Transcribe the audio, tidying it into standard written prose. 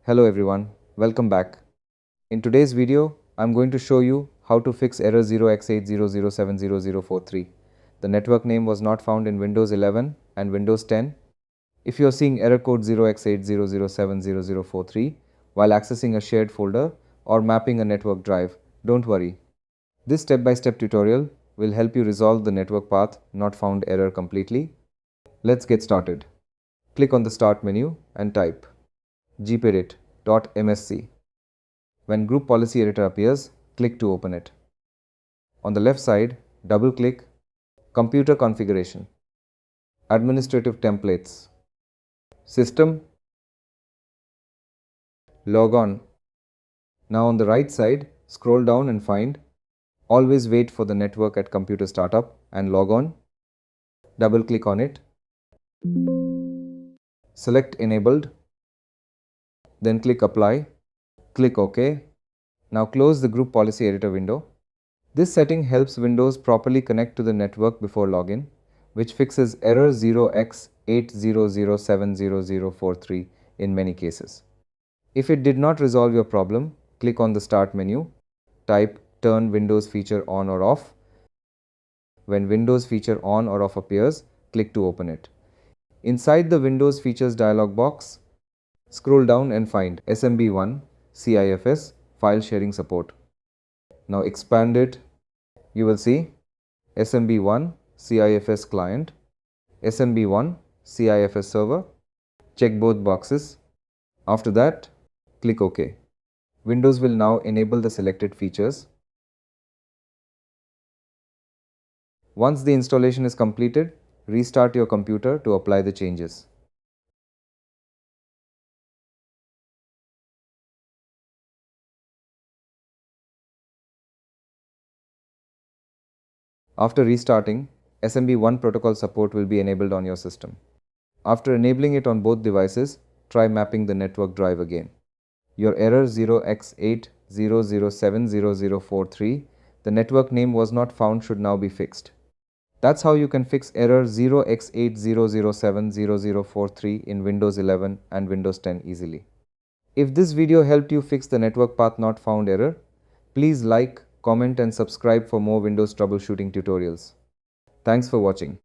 Hello everyone, welcome back. In today's video, I'm going to show you how to fix error 0x80070043. The network name was not found in Windows 11 and Windows 10. If you're seeing error code 0x80070043 while accessing a shared folder or mapping a network drive, don't worry. This step-by-step tutorial will help you resolve the network path not found error completely. Let's get started. Click on the Start menu and type gpedit.msc. When Group Policy Editor appears, click to open it. On the left side, double-click Computer Configuration, Administrative Templates, System, Log On. Now on the right side, scroll down and find Always wait for the network at computer startup and log on. Double-click on it. Select Enabled. Then click Apply. Click OK. Now close the Group Policy Editor window. This setting helps Windows properly connect to the network before login, which fixes error 0x80070043 in many cases. If it did not resolve your problem, click on the Start menu, type Turn Windows feature on or off. When Windows feature on or off appears, click to open it. Inside the Windows Features dialog box, scroll down and find SMB1 CIFS File Sharing Support. Now expand it. You will see SMB1 CIFS Client, SMB1 CIFS Server. Check both boxes. After that, click OK. Windows will now enable the selected features. Once the installation is completed, restart your computer to apply the changes. After restarting, SMB1 protocol support will be enabled on your system. After enabling it on both devices, try mapping the network drive again. Your error 0x80070043, the network name was not found, should now be fixed. That's how you can fix error 0x80070043 in Windows 11 and Windows 10 easily. If this video helped you fix the network path not found error, please like, comment and subscribe for more Windows troubleshooting tutorials. Thanks for watching.